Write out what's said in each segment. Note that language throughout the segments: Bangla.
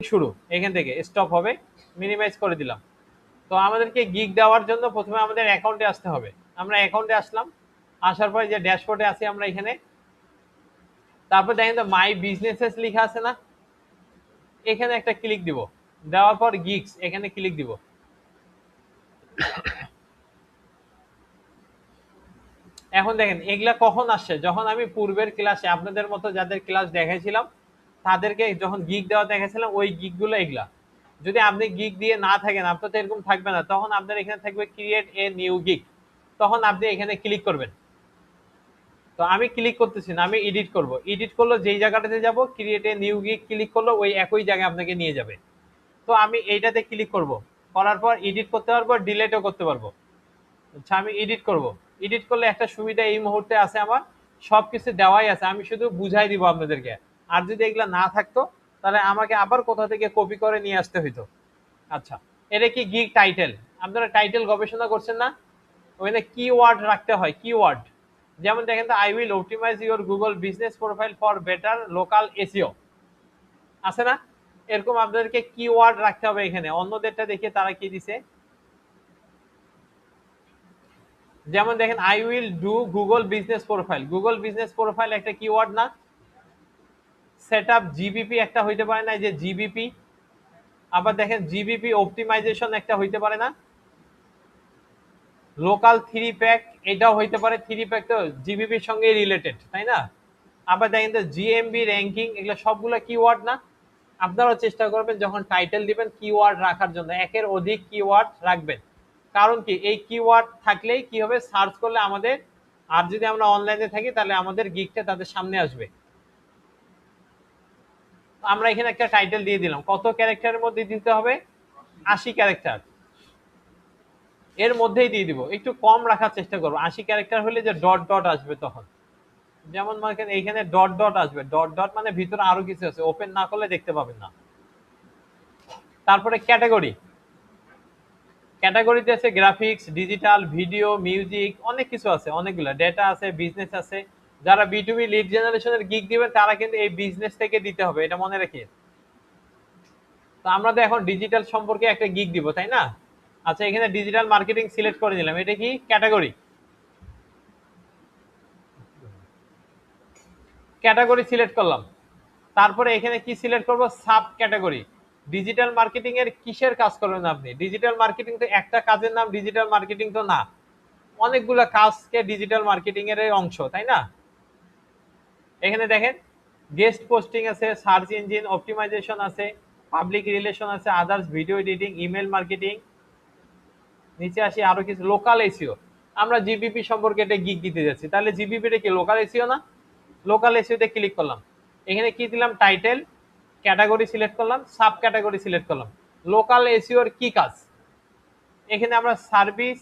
শুরু এখান থেকে স্টপ হবে, মিনিমাইজ করে দিলাম। তো আমাদেরকে গিগ দেওয়ার জন্য প্রথমে আমাদের অ্যাকাউন্টে আসতে হবে। আমরা অ্যাকাউন্টে আসলাম, আসার পরে যে ড্যাশবোর্ডে আছি আমরা এখানে, তারপর দেখেন তো মাই বিজনেসেস লেখা আছে না, এখানে একটা ক্লিক দিব, দেওয়ার পর গিগস এখানে ক্লিক দিব। এখন দেখেন এগুলা কখন আসছে, যখন আমি পূর্বের ক্লাসে আপনাদের মতো যাদের ক্লাস দেখাইছিলাম তাদেরকে যখন গিগ দেওয়া দেখাইছিলাম ওই গিগগুলো এগুলা। যদি আপনি গিগ দিয়ে না থাকেন, আপনার তো এরকম থাকবে না, তখন আপনার এখানে থাকবে ক্রিয়েট এ নিউ গিগ, তখন আপনি এখানে ক্লিক করবেন। তো আমি ক্লিক করতেছি না, আমি এডিট করব। এডিট করলো যেই জায়গাটাতে যাব, create a new gig click করলো ওই একই জায়গায় আপনাকে নিয়ে যাবে। তো আমি এইটাতে ক্লিক করব, করার পর এডিট করতে পারবো, ডিলেটও করতে পারবো। আচ্ছা আমি এডিট করব। এডিট করলে একটা সুবিধা এই মুহূর্তে আছে, আমার সবকিছু দেওয়াই আছে, আমি শুধু বুঝাই দিব আপনাদেরকে। আর যদি এগুলা না থাকতো তাহলে আমাকে আবার কোথা থেকে কপি করে নিয়ে আসতে হইতো। আচ্ছা, এটা কি গিগ টাইটেল? আপনারা টাইটেল গবেষণা করছেন না, ওখানে কিওয়ার্ড রাখতে হয়, কিওয়ার্ড। যেমন দেখেন তো, I will optimize your Google business profile for better local SEO, আছে না? এরকম আপনাদেরকে কিওয়ার্ড রাখতে হবে এখানে। অন্যদেরটা দেখে তারা কি দিছে, যেমন দেখেন I will do Google business profile, Google business profile একটা কিওয়ার্ড না? সেট আপ জিবিপি একটা হইতে পারে না, যে জিবিপি। আবার দেখেন জিবিপি অপটিমাইজেশন একটা হইতে পারে না? লোকাল থ্রি প্যাক এটাও হইতে পারে, থ্রি প্যাক তো জিবিপির সঙ্গে রিলেটেড, তাই না? আবার দেখেন তো জিএমবি র্যাঙ্কিং, এগুলো সবগুলো কিওয়ার্ড না? আপনারাও চেষ্টা করবেন যখন টাইটেল দিবেন কিওয়ার্ড রাখার জন্য, একের অধিক কিওয়ার্ড রাখবেন। কারণ কি, এই কিওয়ার্ড থাকলেই কি হবে, সার্চ করলে আমাদের, আর যদি আমরা অনলাইনে থাকি তাহলে আমাদের গিগটা তাদের সামনে আসবে। আমরা এখানে একটা টাইটেল দিয়ে দিলাম, কত ক্যারেক্টারের মধ্যে দিতে হবে? 80 ক্যারেক্টার এর মধ্যেই দিয়ে দিব, একটু কম রাখার চেষ্টা করবো। 80 ক্যারেক্টার হলে যে ডট ডট আসবে তখন, যেমন মনে করেন এইখানে ডট ডট আসবে, ডট ডট মানে ভিতরে আরো কিছু আছে, ওপেন না করলে দেখতে পাবেন না। তারপরে ক্যাটাগরি, ক্যাটাগরিতে আছে গ্রাফিক্স, ডিজিটাল, ভিডিও, মিউজিক, অনেক কিছু আছে, অনেকগুলো ডেটা আছে, বিজনেস আছে। যারা বিটুবি লিড জেনারেশনের গিগ দিবেন তারা কিন্তু এই বিজনেস থেকে দিতে হবে, এটা মনে রাখি। তো আমরা তো এখন ডিজিটাল সম্পর্কে একটা গিগ দিব, তাই না? আচ্ছা, এখানে ডিজিটাল মার্কেটিং সিলেক্ট করে নিলাম, এটা কি ক্যাটাগরি, ক্যাটাগরি সিলেক্ট করলাম। তারপরে এখানে কি সিলেক্ট করব, সাব ক্যাটাগরি। ডিজিটাল মার্কেটিং এর কিসের কাজ করবেন আপনি? ডিজিটাল মার্কেটিং তো একটা কাজের নাম, ডিজিটাল মার্কেটিং তো না, অনেকগুলো কাজকে ডিজিটাল মার্কেটিং এর অংশ, তাই না? এখানে দেখেন গেস্ট পোস্টিং আছে, সার্চ ইঞ্জিন অপটিমাইজেশন আছে, পাবলিক রিলেশন আছে, others, video editing, email marketing. নিচে আসি আরো কিছু, লোকাল এসিও। আমরা জিবিপি সম্পর্কে এটা গিগ দিতে যাচ্ছি, তাহলে জিবিপিটা কি লোকাল এসিও না? লোকাল এসিওতে ক্লিক করলাম, এখানে কি দিলাম, টাইটেল, ক্যাটাগরি সিলেক্ট করলাম, সাব ক্যাটাগরি সিলেক্ট করলাম। লোকাল এসইওর কি কাজ? এখানে আমরা সার্ভিস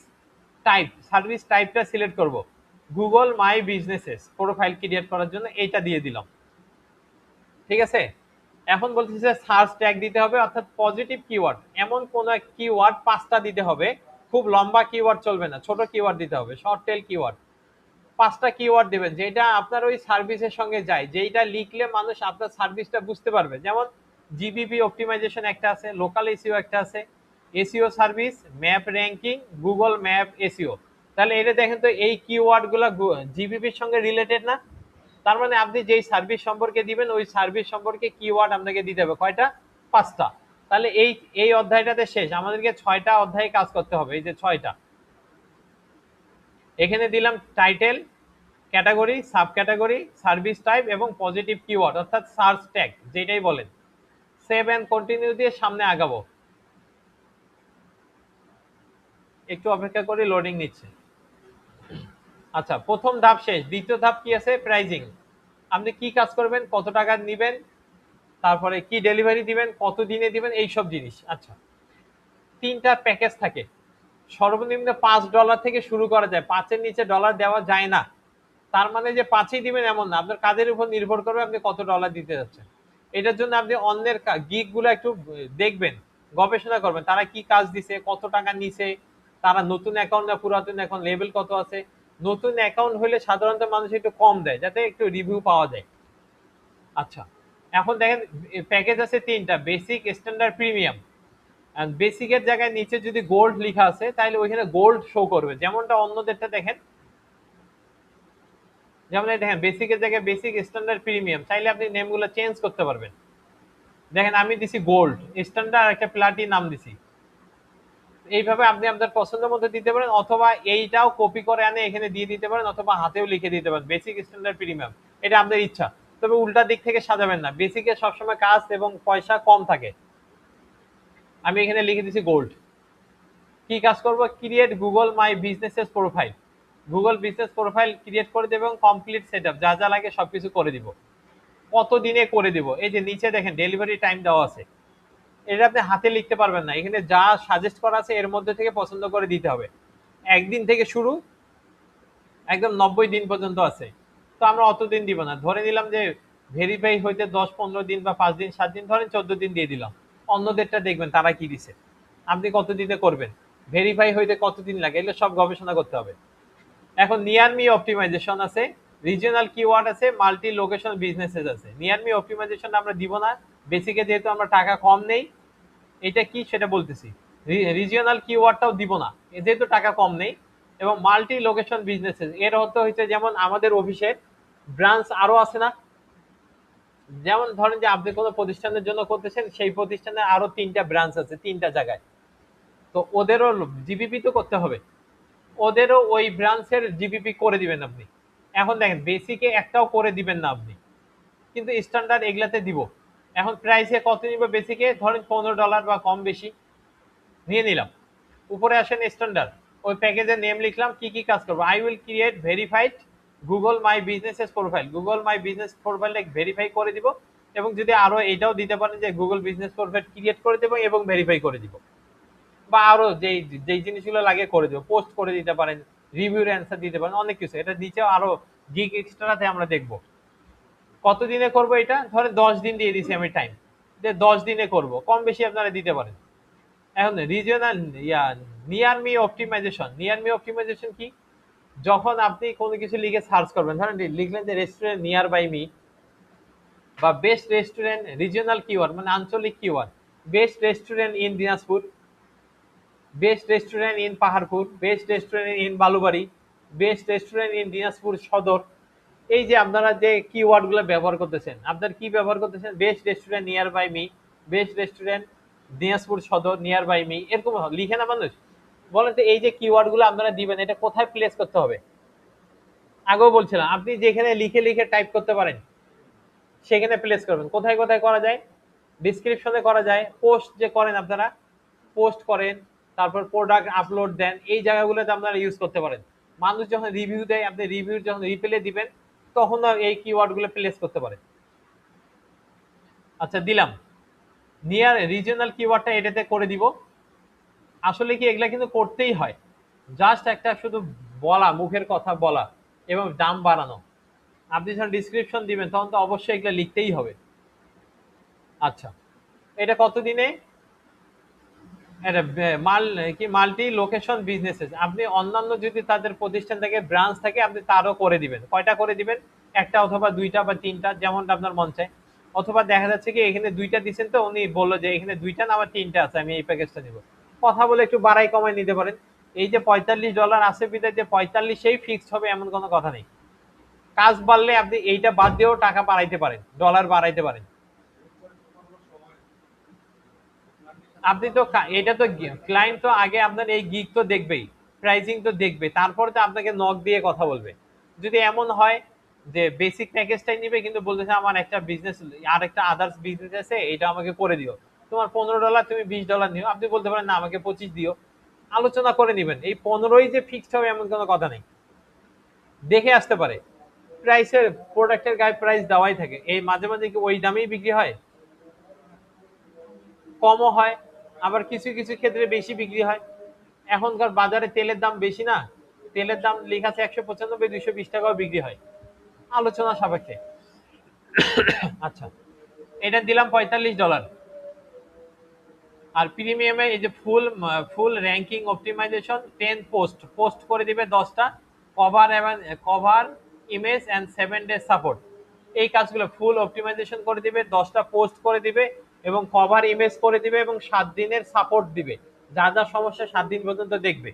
টাইপ, সার্ভিস টাইপটা সিলেক্ট করব, গুগল মাই বিজনেসেস প্রোফাইল ক্রিয়েট করার জন্য এইটা দিয়ে দিলাম। ঠিক আছে, এখন বলতেছে সার্চ ট্যাগ দিতে হবে, অর্থাৎ পজিটিভ কিওয়ার্ড, এমন কোন এক কিওয়ার্ড 5টা দিতে হবে। খুব লম্বা কিওয়ার্ড চলবে না, ছোট কিওয়ার্ড দিতে হবে, শর্ট টেল কিওয়ার্ড। 5টা কিওয়ার্ড দিবেন যেটা আপনার ওই সার্ভিসের সঙ্গে যায়, যেটা লিখলে মানুষ আপনার সার্ভিসটা বুঝতে পারবে। যেমন জিবিপি অপটিমাইজেশন একটা আছে, লোকাল এসইও একটা আছে, SEO service, map ranking, Google map SEO. তাহলে এটা দেখেন তো এই কিওয়ার্ড গুলা জিবিপির সঙ্গে রিলেটেড না? তার মানে আপনি যেই সার্ভিস সম্পর্কে দিবেন ওই সার্ভিস সম্পর্কে কিওয়ার্ড আপনাকে দিতে হবে কয়টা, 5টা। তাহলে এই এই অধ্যায়টাতে শেষ, আমাদেরকে 6টা অধ্যায়ে কাজ করতে হবে, এই যে 6টা। এখানে দিলাম title, category, sub category, service type এবং পজিটিভ কিওয়ার্ড অর্থাৎ সার্চ ট্যাগ যেটাই বলেন। সেভ এন্ড কন্টিনিউ দিয়ে সামনে আগাবো, একটু অপেক্ষা করে, লোডিং নিচ্ছে। আচ্ছা, প্রথম ধাপ শেষ, দ্বিতীয় ধাপ কি আছে, প্রাইজিং। আপনি কি কাজ করবেন, কত টাকা নিবেন, তারপরে কি ডেলিভারি দিবেন, কত দিনে দিবেন, এইসব জিনিস। আচ্ছা, 3টা প্যাকেজ থাকে, সর্বনিম্ন $5 থেকে শুরু করা যায়, 5-এর নিচে ডলার দেওয়া যায় না। তার মানে যে 5ই দিবেন এমন না, আপনার কাজের উপর নির্ভর করবে আপনি কত ডলার দিতে যাচ্ছেন। এটার জন্য আপনি অন্যের গিগ গুলো একটু দেখবেন, গবেষণা করবেন, তারা কি কাজ দিছে, কত টাকা নিছে, তারা নতুন অ্যাকাউন্ট না পুরাতন অ্যাকাউন্ট, লেভেল কত আছে। নতুন অ্যাকাউন্ট হলে সাধারণত মানুষ একটু কম দেয় যাতে একটু রিভিউ পাওয়া যায়। আচ্ছা, এখন দেখেন প্যাকেজ আছে তিনটা, বেসিক, স্ট্যান্ডার্ড, প্রিমিয়াম। বেসিকের জায়গায় নিচে যদি গোল্ড লেখা আছে তাহলে ওইখানে গোল্ড শো করবে, যেমনটা অন্যদেরটা দেখেন, যেমন দেখেন বেসিকের জায়গায় বেসিক, স্ট্যান্ডার্ড, প্রিমিয়াম, চাইলে আপনি নেমগুলো চেঞ্জ করতে পারবেন। দেখেন আমি দিছি গোল্ড, স্ট্যান্ডার্ড, একটা প্লাটিনাম দিছি। এইভাবে আপনি আপনার পছন্দ মতো দিতে পারেন, অথবা এইটাও কপি করে আনে এখানে দিয়ে দিতে পারেন, অথবা হাতেও লিখে দিতে পারেন বেসিক, স্ট্যান্ডার্ড, প্রিমিয়াম। এটা আপনার ইচ্ছা, তবে উল্টা দিক থেকে সাজাবেন না, বেসিকে সবসময় কাজ এবং পয়সা কম থাকে। আমি এখানে লিখে দিছি গোল্ড। কি কাজ করব? ক্রিয়েট গুগল মাই businesses profile. Google business profile create করে দেব এবং কমপ্লিট সেটআপ, যা যা লাগে সবকিছু করে দিব। কত দিনে করে দিব? এই যে নিচে দেখেন ডেলিভারি টাইম দেওয়া আছে, এটা আপনি হাতে লিখতে পারবেন না, এখানে যা সাজেস্ট করা আছে এর মধ্যে থেকে পছন্দ করে দিতে হবে। একদিন থেকে শুরু, একদম 90 দিন পর্যন্ত আছে। তো আমরা অত দিন দিব না, ধরে নিলাম যে ভেরিফাই হইতে 10-15 দিন বা 5 দিন 7 দিন, ধরেন 14 দিন দিয়ে দিলাম। অন্যদেরটা দেখবেন তারা কি দিছে, আপনি কত দিনে করবেন, ভেরিফাই হইতে কতদিন লাগে, এগুলো সব গবেষণা করতে হবে। এখন নিয়ার মি অপটিমাইজেশন আছে, রিজিওনাল কিওয়ার্ড আছে, মাল্টি লোকেশন বিজনেসেস আছে। নিয়ার মি অপটিমাইজেশন আমরা দিব না, বেসিকে যেহেতু আমরা টাকা কম নেই। এটা কি সেটা বলতেছি। রিজিওনাল কিওয়ার্ডটাও দিব না, যেহেতু টাকা কম নেই। এবং মাল্টি লোকেশন বিজনেসেস এর অর্থ হচ্ছে যেমন আমাদের অফিসের ব্রাঞ্চ আরো আছে না, যেমন ধরেন যে আপনি কোনো প্রতিষ্ঠানের জন্য করতেছেন, সেই প্রতিষ্ঠানে আরো 3টা ব্রাঞ্চ আছে 3টা জায়গায়, তো ওদেরও জিবিপি তো করতে হবে, ওদেরও ওই ব্রাঞ্চের জিবিপি করে দিবেন আপনি। এখন দেখেন বেসিকে একটাও করে দিবেন না আপনি, কিন্তু স্ট্যান্ডার্ড এগুলাতে দিব। এখন প্রাইসে কত নিব? বেসিকে ধরেন $15 বা কম বেশি নিয়ে নিলাম। উপরে আসেন স্ট্যান্ডার্ড, ওই প্যাকেজের নেম লিখলাম, কি কি কাজ করবো। I will create verified Google my business profile, Google my business profile verify করে দিব। এবং যদি আরো এটাও দিতে পারেন যে গুগল বিজনেস প্রোফাইল ক্রিয়েট করে দেবো এবং ভেরিফাই করে দিব, বা আরো যেই যেই জিনিসগুলো লাগে করে দেবো, পোস্ট করে দিতে পারেন, রিভিউর অ্যান্সার দিতে পারেন, অনেক কিছু। এটা নিচেও আরো গিগ এক্সট্রাতে আমরা দেখবো। কত দিনে করব এটা? ধরেন 10 দিন দিয়ে দিছি আমি টাইম, যে 10 দিনে করব, কম বেশি আপনারা দিতে পারেন। এখন regional near me optimization, near me optimization কি? যখন আপনি কোনো কিছু লিখে সার্চ করবেন, ধরেন লিখলেন যে রেস্টুরেন্ট নিয়ার বাই মি, বা বেস্ট রেস্টুরেন্ট, রিজিওনাল কিওয়ার্ড মানে আঞ্চলিক keyword, best restaurant in Dinajpur, best restaurant in Paharpur, best restaurant in Balubari, best restaurant in Dinajpur Sadar. এই যে আপনারা যে কিওয়ার্ডগুলো ব্যবহার করতেছেন, আপনার কি ব্যবহার করতেছেন? Best restaurant near by me, best restaurant Dinajpur Sadar near by me, এরকম লিখে না মানুষ। বলেন তো এই যে কিওয়ার্ডগুলো আপনারা দিবেন এটা কোথায় প্লেস করতে হবে? আগেও বলছিলাম আপনি যেখানে লিখে লিখে টাইপ করতে পারেন সেখানে প্লেস করবেন। কোথায় কোথায় করা যায়? ডিসক্রিপশনে করা যায়, পোস্ট যে করেন আপনারা, পোস্ট করেন, তারপর প্রোডাক্ট আপলোড দেন, এই জায়গাগুলোতে আপনারা ইউজ করতে পারেন। মানুষ যখন রিভিউ দেয়, আপনি রিভিউ যখন রিপ্লে দিবেন তখন এই কিওয়ার্ডগুলো প্লেস করতে পারেন। আচ্ছা দিলাম, নিয়ার রিজিওনাল কিওয়ার্ডটা এটাতে করে দিব। আসলে কি এগুলা কিন্তু করতেই হয়, জাস্ট একটা শুধু বলা, মুখের কথা বলা এবং দাম বাড়ানো। আপনি যখন ডিসক্রিপশন দিবেন তখন তো অবশ্যই এগুলো লিখতেই হবে। আচ্ছা, এটা কত দিনে? এটা কি মাল্টি লোকেশন বিজনেসেস, আপনি অন্যান্য যদি তাদের প্রতিষ্ঠান থেকে ব্রাঞ্চ থাকে আপনি তারও করে দিবেন। কয়টা করে দিবেন? একটা অথবা দুইটা বা তিনটা, যেমনটা আপনার মন চায়। অথবা দেখা যাচ্ছে কি এখানে দুইটা দিচ্ছেন, তো উনি বললো যে এখানে দুইটা না আমার তিনটা আছে, আমি এই প্যাকেজটা নিব, কথা বলে একটু বাড়াই কমাই নিতে পারেন। এই যে $45 আছে বিদায় যে 45 ফিক্সড হবে এমন কোনো কথা নেই। কাজ বাড়লে আপনি এইটা বাদ দিয়েও টাকা বাড়াইতে পারেন, ডলার বাড়াইতে পারেন। আপনি তো এটা তো ক্লায়েন্ট তো আগে আপনার এই গিগ তো দেখবেই, প্রাইসিং তো দেখবে, তারপরে তো আপনাকে নক দিয়ে কথা বলবে। যদি এমন হয় যে বেসিক প্যাকেজটাই নিবে কিন্তু বলতেছে আমার একটা বিজনেস, আর একটা আদার্স বিজনেস আছে, এটা আমাকে করে দিও, তোমার $15 তুমি $20 নিও, আপনি বলতে পারেন না আমাকে 25 দিও। আলোচনা করে নিবেন, এই 15ই যে ফিক্সড হবে এমন কোনো কথা নেই, দেখে আসতে পারে। প্রাইসের প্রোডাক্টের গায়ে প্রাইস দেওয়াই থাকে, এই মাঝে মাঝে কি ওই দামেই বিক্রি হয়? কমও হয়, আবার কিছু কিছু ক্ষেত্রে বেশি বিক্রি হয়। এখনকার বাজারে তেলের দাম বেশি না, তেলের দাম লেখা আছে 195, 220 টাকাও বিক্রি হয়, আলোচনা সাপেক্ষে। আচ্ছা, এটা দিলাম $45। আর প্রিমিয়ামে এই যে full full ranking optimization 10 post, post করে দিবে 10টা, কভার এবং cover image and 7 day support. এই কাজগুলো ফুল অপটিমাইজেশন করে দিবে, 10টা পোস্ট করে দিবে এবং কভার ইমেজ করে দিবে এবং 7 দিনের সাপোর্ট দিবে, যা যা সমস্যা 7 দিন পর্যন্ত দেখবে।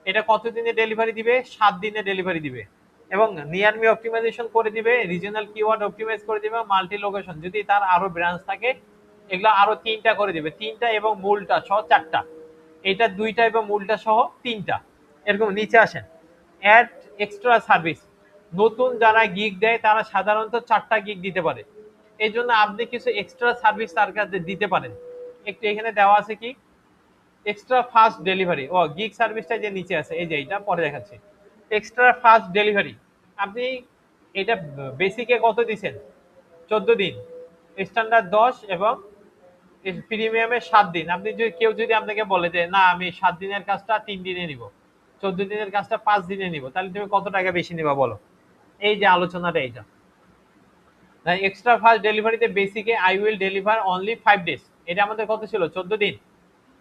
এটা কত দিনে ডেলিভারি দিবে? 7 দিনে ডেলিভারি দিবে। এবং নিয়ার মি অপটিমাইজেশন করে দিবে, রিজিওনাল কিওয়ার্ড অপটিমাইজ করে দিবে, মাল্টি লোকেশন যদি তার আরো ব্রাঞ্চ থাকে এগুলো আরো 3টা করে দিবে, 3টা এবং মূলটা সহ 4টা, এটা 2টা এবং মূলটা সহ 3টা। এরকম নিচে আসেন, অ্যাড এক্সট্রা সার্ভিস। নতুন যারা গিগ দেয় তারা সাধারণত 4টা গিগ দিতে পারে, এই জন্য আপনি কিছু এক্সট্রা সার্ভিস তার কাছে দিতে পারেন। একটু এখানে দেওয়া আছে কি, এক্সট্রা ফাস্ট ডেলিভারি। ও গিগ সার্ভিসটা যে নিচে আছে, এই যে এটা পরে দেখাচ্ছি, এক্সট্রা ফাস্ট ডেলিভারি। আপনি এটা বেসিকে কত দিছেন? 14 দিন, স্ট্যান্ডার্ড 10 এবং প্রিমিয়ামে 7 দিন। আপনি যদি কেউ যদি আপনাকে বলে যে না আমি 7 দিনের কাজটা 3 দিনে নিব, 14 দিনের কাজটা 5 দিনে নিব, তাহলে তুমি কত টাকা বেশি নিবা বলো? এই যে আলোচনাটা এইটা। এক্সট্রা ফাস্ট ডেলিভারিতে বেসিকে I will deliver only 5 days, এটা আমাদের কত ছিল? 14 দিন।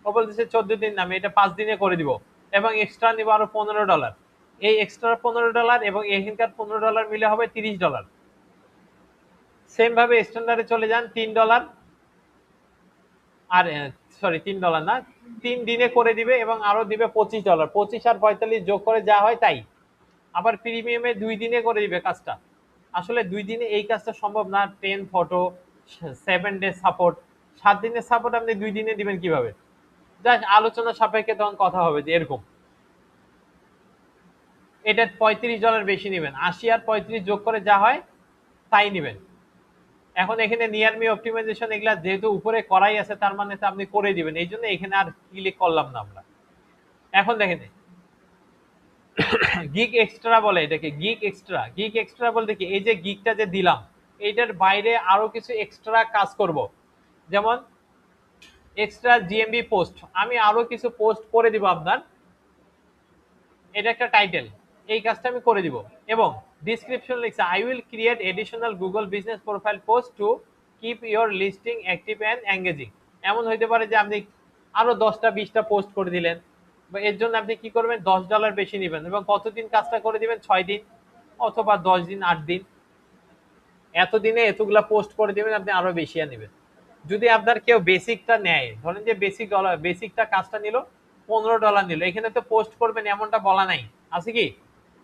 ও বলতেছে 14 দিন না, আমি এটা 5 দিনে করে দিব এবং এক্সট্রা নিব আরো $15। এই এক্সট্রা $15 এবং এখানকার $15 মিলে হবে $30। সেম ভাবে স্ট্যান্ডার্ডে চলে যান, $3, আর সরি $3 না, 3 দিনে করে দিবে এবং আরো দিবে $25। 25 আর 45 যোগ করে যা হয় তাই। আবার প্রিমিয়ামে 2 দিনে করে দিবে কাজটা। আসলে 2 দিনে এই কাজটা সম্ভব না, 10 ফটো, 7 ডে সাপোর্ট। 7 দিনের সাপোর্ট আপনি 2 দিনে দিবেন কিভাবে? জাস্ট আলোচনা সাপেক্ষে তখন কথা হবে যে এরকম। এটা $35 বেশি নেবেন, 80 আর 35 যোগ করে যা হয় তাই নেবেন। এখন এখানে নিয়ার মি অপটিমাইজেশন এগুলা যেহেতু উপরে করাই আছে, তার মানে তো আপনি করে দিবেন, এই জন্য এখানে আর ক্লিক করলাম না আমরা। এখন দেখেন গিগ এক্সট্রা বলে এটাকে, গিগ এক্সট্রা। গিগ এক্সট্রা বলতে কি, এই যে গিগটা যে দিলাম এইটার বাইরে আরো কিছু এক্সট্রা কাজ করব, যেমন এক্সট্রা জিএমবি পোস্ট, আমি আরো কিছু পোস্ট করে দিব আপনার, এটা একটা টাইটেল, এই কাজটা আমি করে দিব। এবং ডিসক্রিপশন লিখছে I will create additional Google business profile post to keep your listing active and engaging. এমন হইতে পারে যে আপনি আরো 10টা 20টা পোস্ট করে দিলেন, বা এর জন্য আপনি কি করবেন, $10 বেশি নেবেন এবং কতদিন কাজটা করে দিবেন, 6 দিন অথবা 10 দিন, 8 দিন, এতদিনে এতগুলা পোস্ট করে দিবেন, আপনি আরো বেশি নেবেন। যদি আপনার কেউ বেসিকটা নেয়, ধরেন যে বেসিকটা কাজটা নিল $15 নিল, এখানে তো পোস্ট করবেন এমনটা বলা নাই, আছে কি?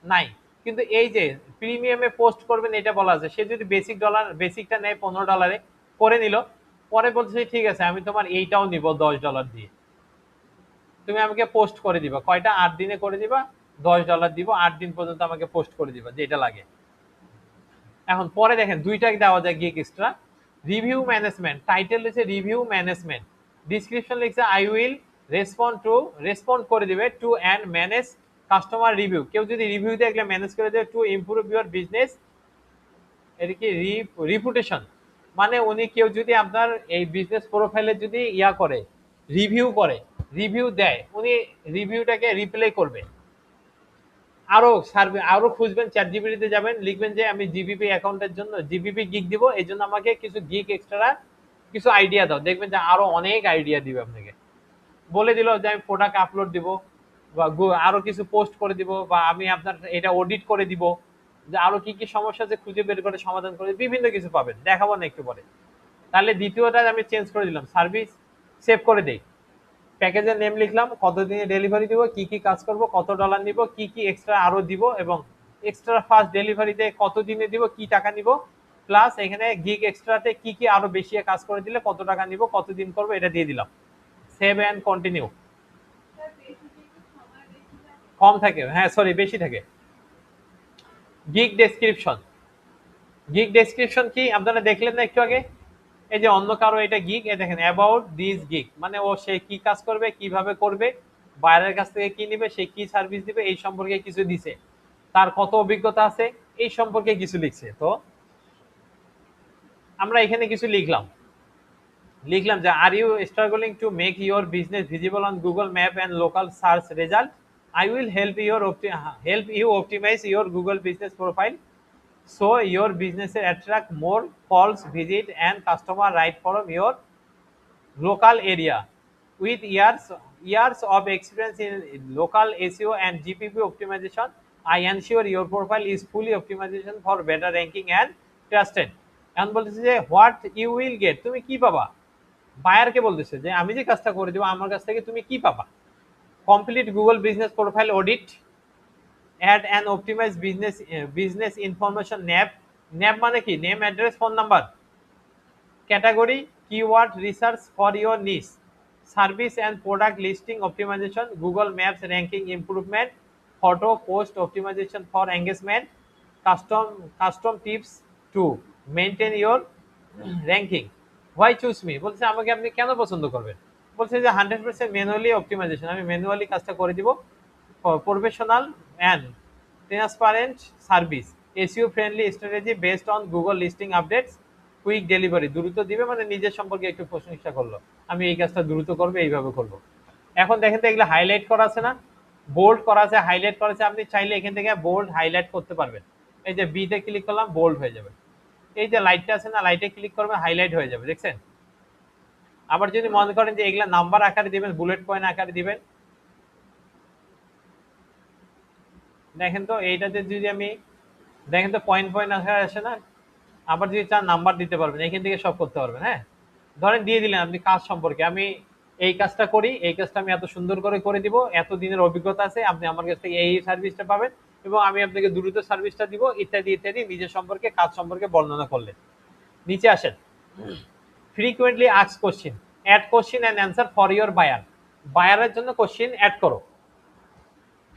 নাই। কিন্তু এই যে প্রিমিয়ামে পোস্ট করবেন এটা বলা আছে, সে যদি বেসিকটা নেয় $15 করে নিল, পরে বলছে ঠিক আছে আমি তোমার এইটাও নিব $10 দিয়ে, তুমি আমাকে পোস্ট করে দিবা কয়টা, 8 দিনে করে দিবা, $10 দিব, 8 দিন পর্যন্ত আমাকে পোস্ট করে দিবা যেটা লাগে। এখন পরে দেখেন দুইটা দেওয়া যায় gig extra. Review management, title লিখছে রিভিউ ম্যানেজমেন্ট, ডিসক্রিপশন লিখছে আই উইল রেসপন্ড করে দিবে to and manage customer review. কেউ যদি রিভিউ দেয় এগুলো ম্যানেজ করে দেবে টু ইমপ্রুভ ইউর বিজনেস, এটা কি রিপুটেশন, মানে উনি কেউ যদি আপনার এই বিজনেস প্রোফাইলে যদি করে রিভিউ দেয়, উনি রিভিউটাকে রিপ্লে করবে। আরো সার্ভে আরো খুঁজবেন, চ্যাট জিপিটিতে যাবেন, লিখবেন যে আমি জিপিপি অ্যাকাউন্টের জন্য জিপিপি গিগ দিব, এই জন্য আমাকে কিছু গিগ এক্সট্রা কিছু আইডিয়া দাও, দেখবেন যে আরো অনেক আইডিয়া দিবে আপনাকে। বলে দিল যে আমি প্রোডাক্ট আপলোড দিব, বা আরো কিছু পোস্ট করে দিব, বা আমি আপনার এটা অডিট করে দিব, যে আরো কি কি সমস্যা আছে খুঁজে বের করে সমাধান করে, বিভিন্ন কিছু পাবেন, দেখাবো না একটু পরে। তাহলে দ্বিতীয়টা আমি চেঞ্জ করে দিলাম, সার্ভিস সেভ করে দেই, প্যাকেজের নেম লিখলাম, কত দিনে ডেলিভারি দিব, কি কি কাজ করব, কত ডলার নিব, কি কি এক্সট্রা আরো দিব, এবং এক্সট্রা ফাস্ট ডেলিভারিতে কত দিনে দিব, কি টাকা নিব, প্লাস এখানে গিগ এক্সট্রাতে কি কি আরো বেশি কাজ করে দিলে কত টাকা নিব, কত দিন করব, এটা দিয়ে দিলাম। Save and continue. কম থাকে, হ্যাঁ সরি বেশি থাকে। গিগ ডেসক্রিপশন, গিগ ডেসক্রিপশন কি আপনারা দেখলেন না একটু আগে, এই যে অন্য কারো এটা গিগ, এ দেখেন অ্যাবাউট দিস গিগ, মানে ও সে কি কাজ করবে, কিভাবে করবে, বাইরের কাছ থেকে কি নিবে, সে কি সার্ভিস দিবে, এই সম্পর্কে কিছু দিছে, তার কত অভিজ্ঞতা আছে এই সম্পর্কে কিছু লিখছে। তো আমরা এখানে কিছু লিখলাম যে are you struggling to make your business visible on Google map and local search result, I will help you optimise your Google business profile so your business attract more calls, visit and customer right from your local area. With years of experience in local SEO and GPP optimization, I ensure your profile is fully optimization for better ranking and trusted. এখন বলতেছে যে হোয়াট ইউ উইল গেট, তুমি কি পাবা। বায়ারকে বলতেছে যে আমি যে কাজটা করে দেবো আমার কাছ থেকে তুমি কি পাবা। Complete Google business profile audit, add and optimise business information NAP. NAP মানে কি, name address phone number. Category keyword research for your niche. Service and product listing optimisation, Google maps ranking improvement, photo post optimisation for engagement, custom custom tips to maintain your ranking. Why choose me, বলছে আমাকে আপনি কেন পছন্দ করবেন। বলছে যে 100% ম্যানুয়ালি অপটিমাইজেশন, আমি ম্যানুয়ালি কাজটা করে দিব। Professional and transparent service, SEO friendly strategy based on Google listing updates, quick delivery, দ্রুত দিবে, মানে নিজের সম্পর্কে একটু প্রশংসা করলো, আমি এই কাজটা দ্রুত করবো, এইভাবে করবো। এখন দেখেন তো এগুলো হাইলাইট করা আছে না, বোল্ড করা আছে, হাইলাইট করা আছে। আপনি চাইলে এখান থেকে বোল্ড হাইলাইট করতে পারবেন। এই যে বিতে ক্লিক করলাম, বোল্ড হয়ে যাবে। এই যে লাইটটা আছে না, লাইটে ক্লিক করবেন, হাইলাইট হয়ে যাবে, দেখছেন। আবার যদি মনে করেন যে এগুলা নাম্বার আকারে দিবেন, বুলেট পয়েন্ট আকারে দিবেন, দেখেন তো এইটাতে যদি আমি, দেখেন তো পয়েন্ট পয়েন্ট আকারে আসে না। আবার যদি চান নাম্বার দিতে পারবেন, এখান থেকে সব করতে পারবেন। হ্যাঁ, ধরেন দিয়ে দিলেন আপনি কাজ সম্পর্কে, আমি এই কাজটা করি, এই কাজটা আমি এত সুন্দর করে করে দিব, এত দিনের অভিজ্ঞতা আছে, আপনি আমার কাছ থেকে এই সার্ভিসটা পাবেন, এবং আমি আপনাকে দ্রুত সার্ভিসটা দিব, ইত্যাদি ইত্যাদি, নিজের সম্পর্কে কাজ সম্পর্কে বর্ণনা করলেন। নিচে আসেন, frequently ask question, add question and answer for your buyer. বায়ারের জন্য কোশ্চিন অ্যাড করো।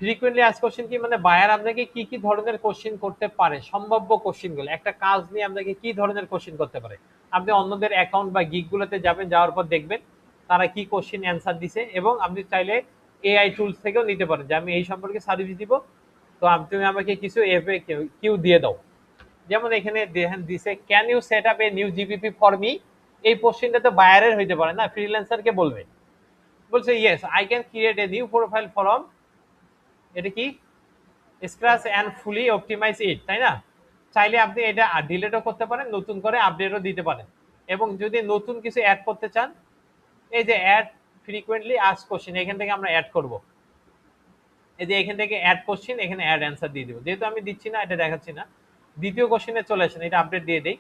ফ্রিকুয়েন্টলি আস্ক কোশ্চিন কি মানে, বায়ার আপনাকে কি কি ধরনের কোশ্চিন করতে পারে, সম্ভাব্য কোশ্চিনগুলো, একটা কাজ নিয়ে আপনাকে কি ধরনের কোশ্চিন করতে পারে। আপনি অন্যদের অ্যাকাউন্ট বা গিগগুলোতে যাবেন, যাওয়ার পর দেখবেন তারা কি কোশ্চিন অ্যান্সার দিছে, এবং আপনি চাইলে এআই টুলস থেকেও নিতে পারেন যে আমি এই সম্পর্কে সার্ভিস দিব, তো তুমি আমাকে কিছু এফএ কিউ দিয়ে দাও। যেমন এখানে দেখেন দিছে, can you set up a new GPP for me. এই কোশ্চিনটা তো বায়ারের হইতে পারে না, ফ্রিল্যান্সারকে বলবে। বলছে yes I can create a new profile form, এটা কি, স্ক্র্যাচ অ্যান্ড ফুলি অপটিমাইজ ইট, তাই না। চাইলে আপনি এটা ডিলিটও করতে পারেন, নতুন করে আপডেটও দিতে পারেন, এবং যদি নতুন কিছু অ্যাড করতে চান, এই যে অ্যাড ফ্রিকুয়েন্টলি আস্ক কোশ্চেন, এখান থেকে আমরা অ্যাড করব। এই যে এখান থেকে অ্যাড কোশ্চেন, এখানে অ্যাড অ্যান্সার দিয়ে দিব। যেহেতু আমি দিচ্ছি না, এটা দেখাচ্ছি না, দ্বিতীয় কোশ্চেনে চলে আসেন, এটা আপডেট দিয়ে দেই।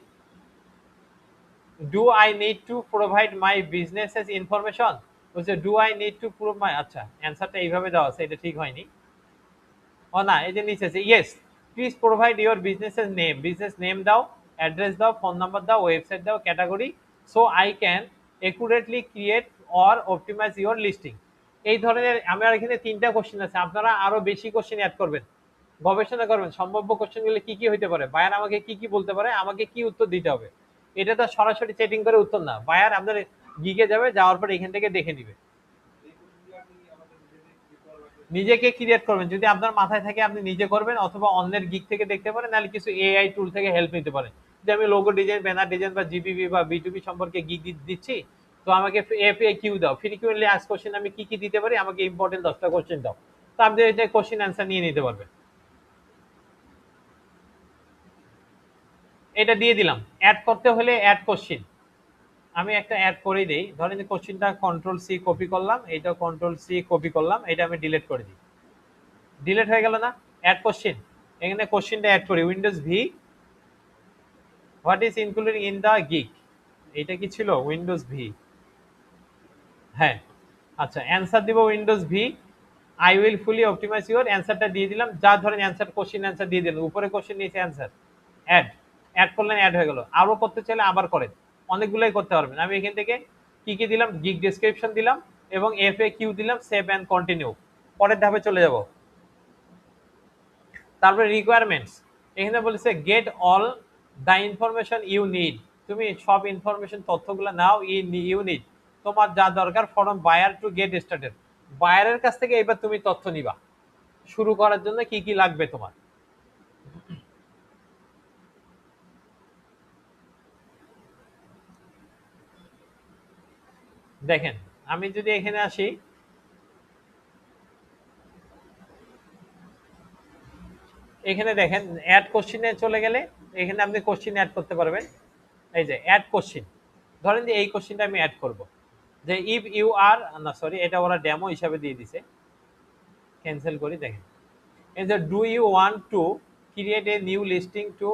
Do I need to provide my businesses information, বলছে do I need to prove my, আচ্ছা অ্যান্সারটা এইভাবে দেওয়া আছে, এটা ঠিক হয়নি। ও না, এই যে নিচে আছে, ইয়েস প্লিজ প্রোভাইড ইওর বিজনেসের নেম, বিজনেস নেম দাও, অ্যাড্রেস দাও, ফোন নাম্বার দাও, ওয়েবসাইট দাও, category, so I can accurately create or optimize your listing. এই ধরনের আমার এখানে 3টা কোশ্চেন আছে, আপনারা আরো বেশি কোশ্চেন অ্যাড করবেন, গবেষণা করবেন সম্ভাব্য কোশ্চেনগুলো কি কি হইতে পারে, বায়ার আমাকে কি কি বলতে পারে, আমাকে কি উত্তর দিতে হবে। এটা তো সরাসরি চ্যাটিং করে উত্তর না, বায়ার আপনার গিগে যাবে, যাওয়ার পর এখান থেকে দেখে নিবে। নিজেকে ক্রিয়েট করবেন, যদি আপনার মাথায় থাকে আপনি নিজে করবেন, অথবা অন্যের গিগ থেকে দেখতে পারেন, নাহলে কিছু এআই টুল থেকে হেল্প নিতে পারেন। যে আমি লোগো ডিজাইন, ব্যানার ডিজাইন বা জিবিবি বা বিটুবি সম্পর্কে গিগ দিচ্ছি, তো আমাকে এফএ কিউ দাও, ফ্রিকুয়েন্টলি আস্ক কোশ্চেন আমি কি কি দিতে পারি, আমাকে ইম্পর্টেন্ট 10টা কোশ্চেন দাও, তো আপনি এটা কোশ্চেন অ্যান্সার নিয়ে নিতে পারবেন। এটা দিয়ে দিলাম। অ্যাড করতে হলে অ্যাড কোশ্চেন, আমি একটা অ্যাড করে দিই, ধরেন যে কোশ্চেনটা কন্ট্রোল সি কপি করলাম, এইটা কন্ট্রোল সি কপি করলাম, এটা আমি ডিলিট করে দিই, ডিলিট হয়ে গেল না। অ্যাড কোশ্চেন, এখানে কোশ্চেনটা অ্যাড করি, Windows V, what is included in the gig, এটা কি ছিল, উইন্ডোজ ভি, হ্যাঁ। আচ্ছা অ্যান্সার দিব Windows V, I will fully optimize your, অ্যান্সারটা দিয়ে দিলাম, যা ধরেন অ্যান্সার কোশ্চেন অ্যান্সার দিয়ে দিলাম, উপরে কোশ্চেন নিচে অ্যান্সার, অ্যাড, অ্যাড করলেন, অ্যাড হয়ে গেল। আরো করতে চাইলে আবার করেন, অনেকগুলোই করতে পারবেন। আমি এখান থেকে কি কি দিলাম, গিগ ডেসক্রিপশন দিলাম, এবং এফ এ কিউ দিলাম, সেভ অ্যান্ড কন্টিনিউ, পরের ধাপে চলে যাব। তারপরে রিকোয়ারমেন্টস, এখানে বলেছে get all the information you need, তুমি সব ইনফরমেশন তথ্যগুলো নাও, ইউ নিড, তোমার যা দরকার from buyer to get started, বায়ারের কাছ থেকে এবার তুমি তথ্য নিবা, শুরু করার জন্য কি কি লাগবে তোমার। দেখেন আমি যদি এখানে আসি, এখানে দেখেন অ্যাড কোশ্চিনে চলে গেলে এখানে আপনি কোশ্চিন অ্যাড করতে পারবেন। এই যে অ্যাড কোশ্চিন, ধরেন যে এই কোশ্চিনটা আমি অ্যাড করব, যে ইফ ইউ আর, না সরি এটা ওরা ডেমো হিসাবে দিয়ে দিছে, ক্যান্সেল করি। দেখেন এই যে do you want to create a new listing to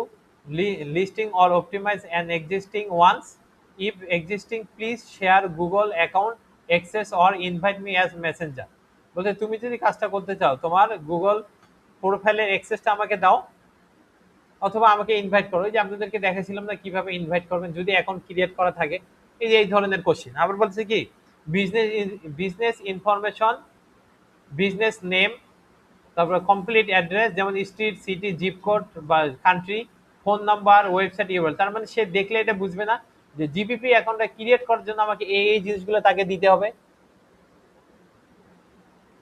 listing or optimize an existing ones. If existing, please share Google account access or invite me as messenger. বলতে তুমি যদি কাজটা করতে চাও তোমার গুগল প্রোফাইলের অ্যাক্সেসটা আমাকে দাও অথবা আমাকে ইনভাইট করো। এই যে আপনাদেরকে দেখাছিলাম না কিভাবে ইনভাইট করবেন যদি অ্যাকাউন্ট ক্রিয়েট করা থাকে। এই যে এই ধরনের কোশ্চেন। আবার বলছে কি business business information, business name, তারপরে কমপ্লিট অ্যাড্রেস যেমন স্ট্রিট, সিটি, জিপ কোড বা country, phone number, website URL. তার মানে সে দেখলে এটা বুঝবে না যে জিপিপি অ্যাকাউন্টটা ক্রিয়েট করার জন্য আমাকে এই জিনিসগুলো তাকে দিতে হবে।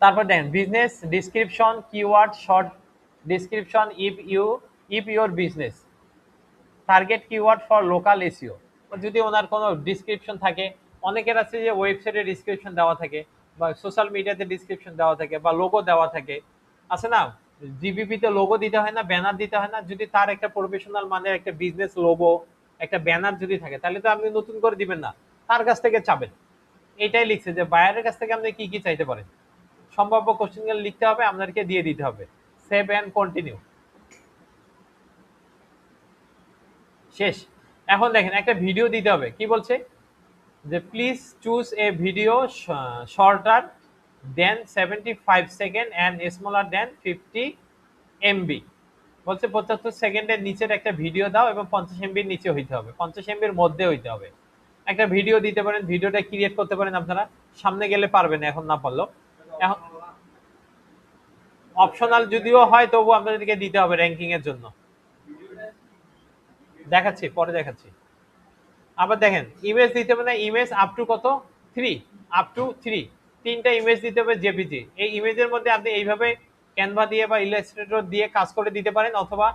তারপর দেখেন business description, keyword, short description if your business, target keyword for local SEO. যদি ওনার কোনো ডিসক্রিপশন থাকে, অনেকের আছে যে ওয়েবসাইটে ডিসক্রিপশন দেওয়া থাকে বা সোশ্যাল মিডিয়াতে ডিসক্রিপশন দেওয়া থাকে বা লোগো দেওয়া থাকে, আছে না? জিবিপিতে লোগো দিতে হয় না, ব্যানার দিতে হয় না? যদি তার একটা প্রফেশনাল মানের একটা বিজনেস লোগো, একটা ব্যানার যদি থাকে তাহলে তো আপনি নতুন করে দিবেন না, তার কাছ থেকে চাবেন। এটাই লিখছে যে বায়ারের কাছ থেকে আপনি কি কি চাইতে পারেন, সম্ভাব্য কোশ্চেনগুলো লিখতে হবে, আপনাদেরকে দিয়ে দিতে হবে। Save and continue. শেষ। এখন দেখেন একটা ভিডিও দিতে হবে। কি বলছে যে please choose a video shorter than 75 second and smaller than 50 MB. বলছে 75 সেকেন্ডের নিচের একটা ভিডিও দাও এবং 50 এমবির নিচে হইতে হবে, 50 এমবির মধ্যে হইতে হবে। একটা ভিডিও দিতে পারেন, ভিডিওটা ক্রিয়েট করতে পারেন আপনারা। সামনে গেলে পারবেন, এখন না পারলেও। এখন অপশনাল যদিও হয় তবু আপনাদেরকে দিতে হবে র্যাঙ্কিং এর জন্য। দেখাচ্ছি, পরে দেখাচ্ছি। আবার দেখেন ইমেজ দিতে হবে না, ইমেজ আপ টু কত 3, আপ টু 3, 3টা ইমেজ দিতে হবে জেপিজি। এই ইমেজের মধ্যে আপনি এইভাবে ক্যানভা দিয়ে বা ইলাস্ট্রেটর দিয়ে কাজ করে দিতে পারেন অথবা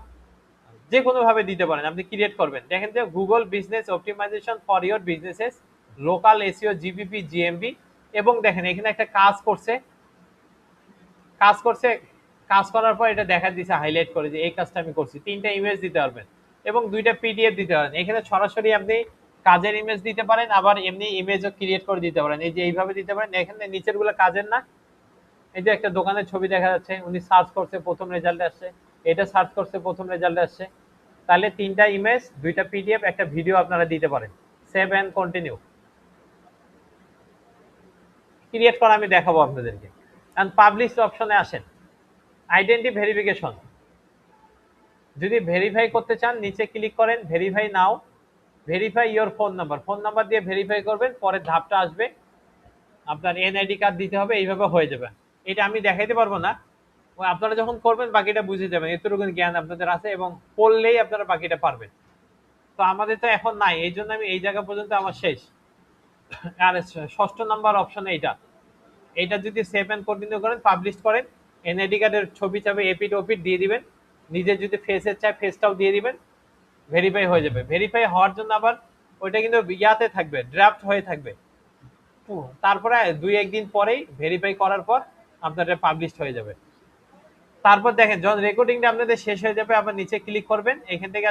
যে কোনো ভাবে দিতে পারেন, আপনি ক্রিয়েট করবেন। দেখেন যে Google business optimization for your businesses, local SEO, GPP, GMB. এবং দেখেন এখানে একটা কাজ করছে, কাজ করছে, কাজ করার পর এটা দেখা দিচ্ছে হাইলাইট করে যে এই কাজটা আমি করছি। 3টা ইমেজ দিতে পারবেন এবং 2টা পিডিএফ দিতে পারেন। এখানে সরাসরি আপনি কাজের ইমেজ দিতে পারেন, আবার এমনি ইমেজও ক্রিয়েট করে দিতে পারেন। এই যে এইভাবে দিতে পারেন। এখানে নিচের গুলো কাজের না। এই যে একটা দোকানের ছবি দেখা যাচ্ছে, উনি সার্চ করছে, প্রথম রেজাল্ট আসছে। এটা সার্চ করছে, প্রথম রেজাল্ট আসছে। তাহলে 3টা ইমেজ, 2টা পিডিএফ, একটা ভিডিও আপনারা দিতে পারেন। Save and continue. ক্রিয়েট করা আমি দেখাবো আপনাদেরকে। এন্ড পাবলিশ অপশনে আসেন। আইডেন্টি ভেরিফিকেশন, যদি ভেরিফাই করতে চান নিচে ক্লিক করেন, verify now, verify your phone number, phone number দিয়ে ভেরিফাই করবেন। পরের ধাপটা আসবে, আপনার এনআইডি কার্ড দিতে হবে, এইভাবে হয়ে যাবে। এটা আমি দেখাইতে পারবো না, আপনারা যখন করবেন বাকিটা বুঝে যাবেন। এতটুকু জ্ঞান আপনাদের আছে এবং পড়লেই আপনারা বাকিটা পারবেন। তো আমাদের তো এখন নাই, এই জন্য আমি এই জায়গা পর্যন্ত আমার শেষ। আর 6ষ্ঠ নাম্বার অপশন এইটা যদি সেভ অ্যান্ড কন্টিনিউ করেন, পাবলিশ করেন, এনআইডি কার্ডের ছবি চাবে এপিট ওপিট দিয়ে দিবেন, নিজের যদি ফেসের চায় ফেসটাও দিয়ে দিবেন, ভেরিফাই হয়ে যাবে। ভেরিফাই হওয়ার জন্য আবার ওইটা কিন্তু ইয়াতে থাকবে, ড্রাফট হয়ে থাকবে। তারপরে 2-1 দিন পরেই ভেরিফাই করার পর আপনাদের পাবলিশ হয়ে যাবে। তারপর দেখেন যখন রেকর্ডিংটা আপনাদের শেষ হয়ে যাবে, আবার নিচে ক্লিক করবেন, এখান থেকে